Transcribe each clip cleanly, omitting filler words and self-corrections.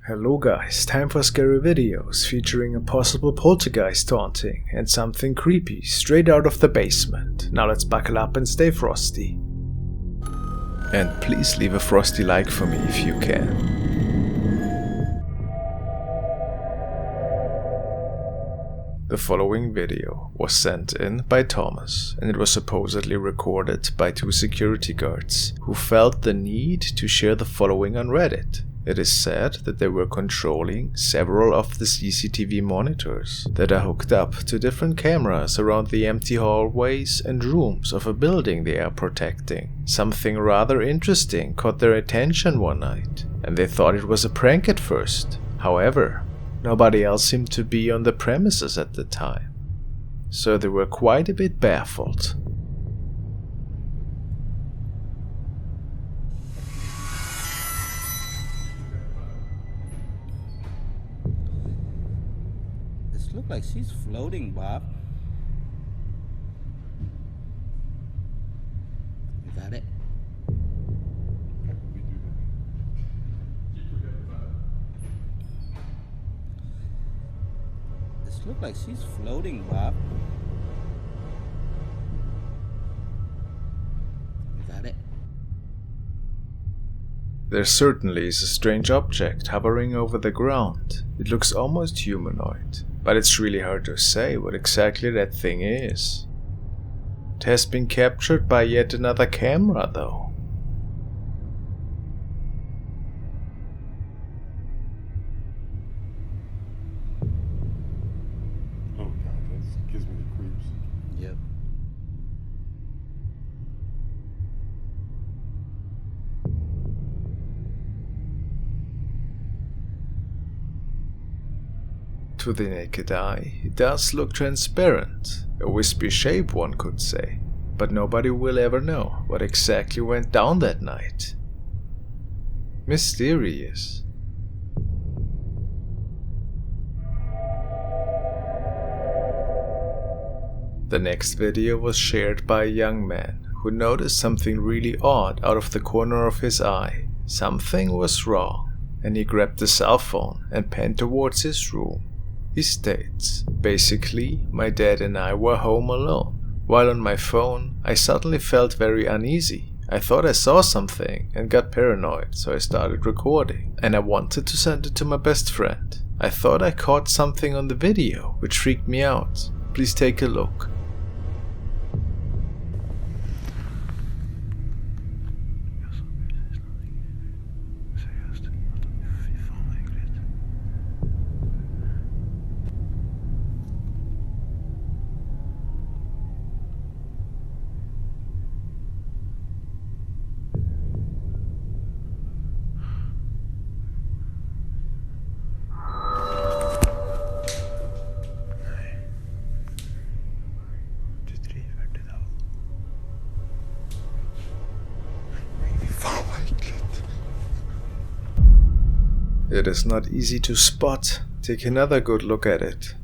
Hello guys, time for scary videos featuring a possible poltergeist haunting and something creepy straight out of the basement. Now let's buckle up and stay frosty. And please leave a frosty like for me if you can. The following video was sent in by Thomas, and it was supposedly recorded by 2 security guards who felt the need to share the following on Reddit. It is said that they were controlling several of the CCTV monitors that are hooked up to different cameras around the empty hallways and rooms of a building they are protecting. Something rather interesting caught their attention one night, and they thought it was a prank at first. However, nobody else seemed to be on the premises at the time, so they were quite a bit baffled. Looks like she's floating, Bob. You got it? This looks like she's floating, Bob. You got it? There certainly is a strange object hovering over the ground. It looks almost humanoid, but it's really hard to say what exactly that thing is. It has been captured by yet another camera though. Oh god, that gives me the creeps. Yep. To the naked eye, it does look transparent, a wispy shape one could say, but nobody will ever know what exactly went down that night. Mysterious. The next video was shared by a young man who noticed something really odd out of the corner of his eye. Something was wrong, and he grabbed the cell phone and panned towards his room. He states, basically, my dad and I were home alone. While on my phone, I suddenly felt very uneasy. I thought I saw something and got paranoid, so I started recording. And I wanted to send it to my best friend. I thought I caught something on the video, which freaked me out. Please take a look. It is not easy to spot. Take another good look at it.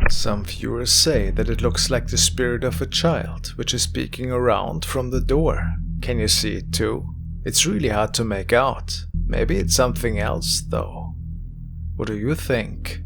Some viewers say that it looks like the spirit of a child, which is peeking around from the door. Can you see it too? It's really hard to make out. Maybe it's something else though. What do you think?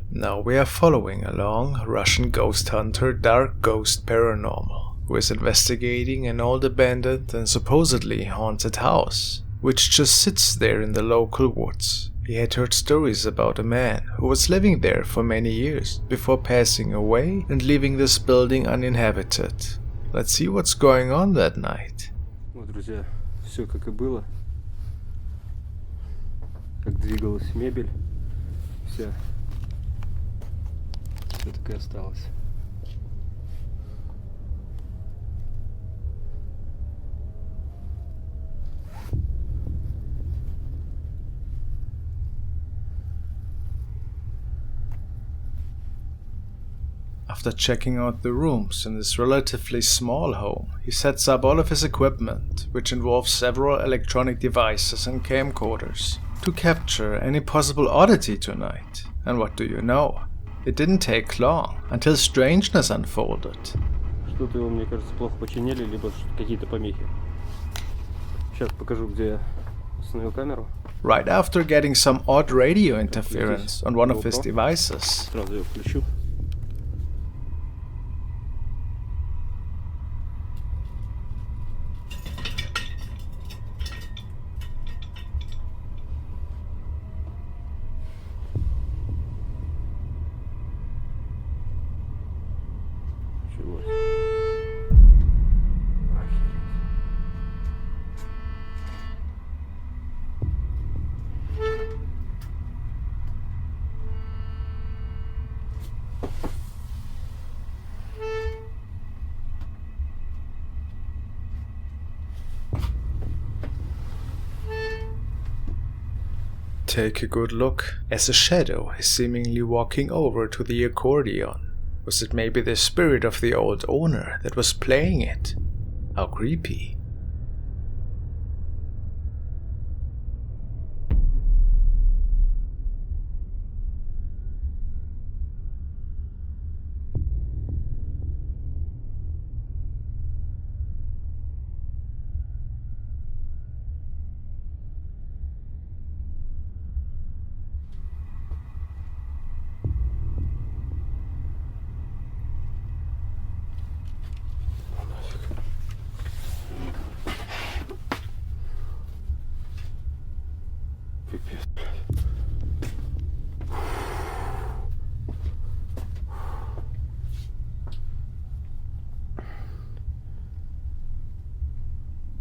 Now we are following along Russian ghost hunter Dark Ghost Paranormal, who is investigating an old abandoned and supposedly haunted house, which just sits there in the local woods. He had heard stories about a man who was living there for many years before passing away and leaving this building uninhabited. Let's see what's going on that night. Вот, друзья, все как и было. двигалась мебель. Вся. Все так и осталось. After checking out the rooms in his relatively small home, he sets up all of his equipment, which involves several electronic devices and camcorders, to capture any possible oddity tonight. And what do you know? It didn't take long until strangeness unfolded. Что-то его, мне кажется, плохо починили, либо какие-то помехи. Сейчас покажу, где я установил камеру. Right after getting some odd radio interference on one of his devices, Сразу ее включу. take a good look, as a shadow is seemingly walking over to the accordion. Was it maybe the spirit of the old owner that was playing it? How creepy.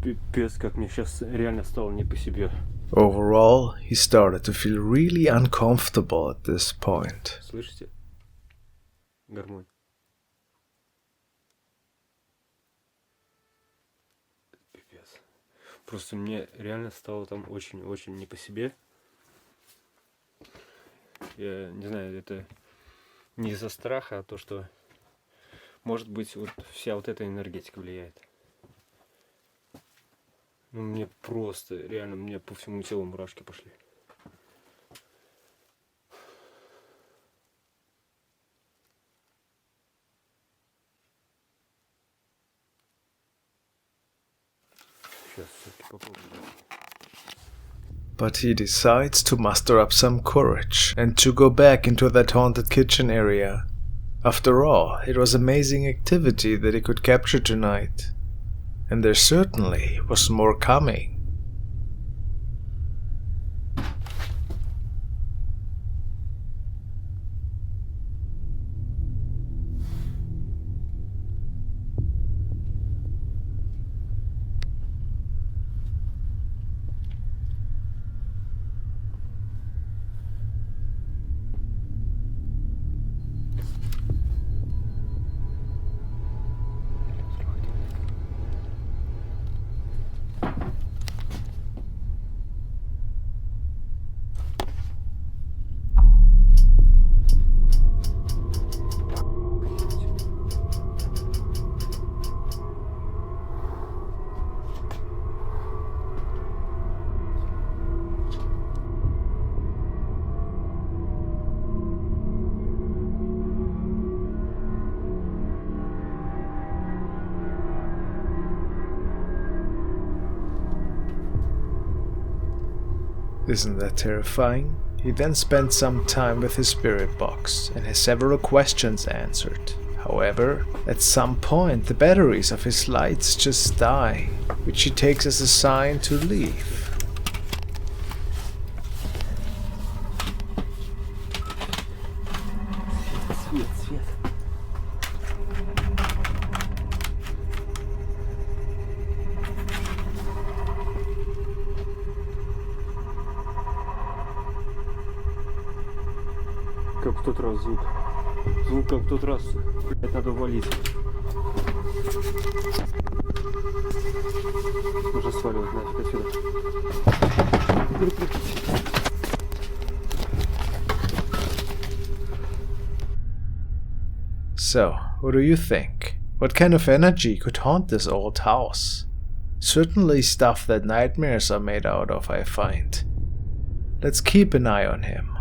Пипец, как мне сейчас реально стало не по себе. Overall, he started to feel really uncomfortable at this point. Слышите? Гармонь. Пипец. Просто мне реально стало там очень-очень не по себе. Я не знаю, это не из-за страха, а то, что может быть вот вся вот эта энергетика влияет. Ну, мне просто, реально, мне по всему телу мурашки пошли. Сейчас все-таки попробую. But he decides to muster up some courage and to go back into that haunted kitchen area. After all, it was amazing activity that he could capture tonight. And there certainly was more coming. Isn't that terrifying? He then spent some time with his spirit box and has several questions answered. However, at some point the batteries of his lights just die, which he takes as a sign to leave. Свет. Как в тот раз звук. Звук как в тот раз. Блять, надо валить. Уже сваливать нафиг отсюда. So, what do you think? What kind of energy could haunt this old house? Certainly stuff that nightmares are made out of, I find. Let's keep an eye on him.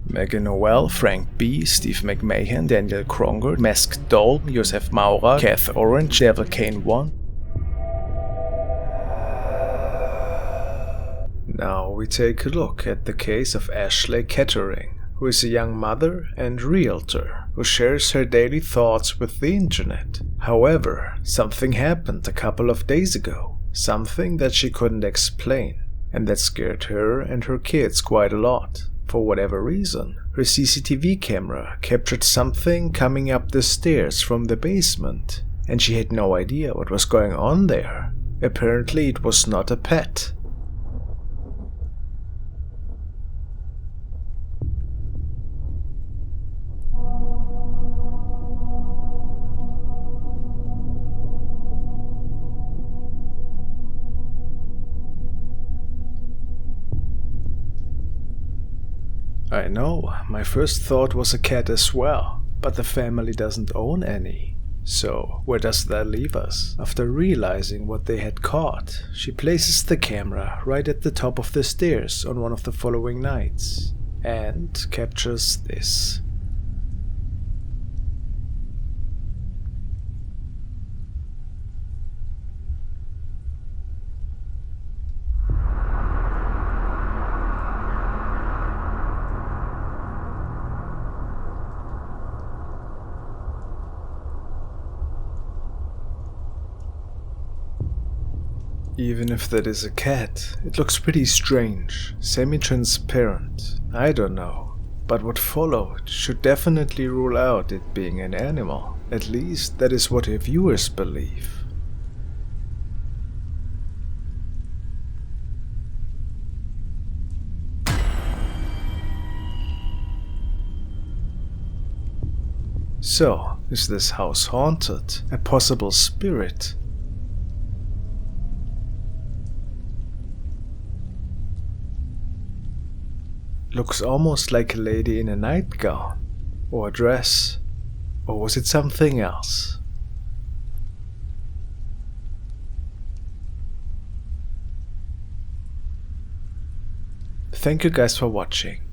Megan Noel, Frank B, Steve McMahon, Daniel Kronger, Masked Doll, Josef Maurer, Kath Orange, Devil Kane 1. Now we take a look at the case of Ashley Kettering, who is a young mother and realtor who shares her daily thoughts with the internet. However, something happened a couple of days ago, something that she couldn't explain, and that scared her and her kids quite a lot. For whatever reason, her CCTV camera captured something coming up the stairs from the basement, and she had no idea what was going on there. Apparently it was not a pet. I know, my first thought was a cat as well, but the family doesn't own any. So, where does that leave us? After realizing what they had caught, she places the camera right at the top of the stairs on one of the following nights, and captures this. Even if that is a cat, it looks pretty strange, semi-transparent, I don't know. But what followed should definitely rule out it being an animal. At least that is what her viewers believe. So, is this house haunted? A possible spirit? Looks almost like a lady in a nightgown, or a dress, or was it something else? Thank you guys for watching.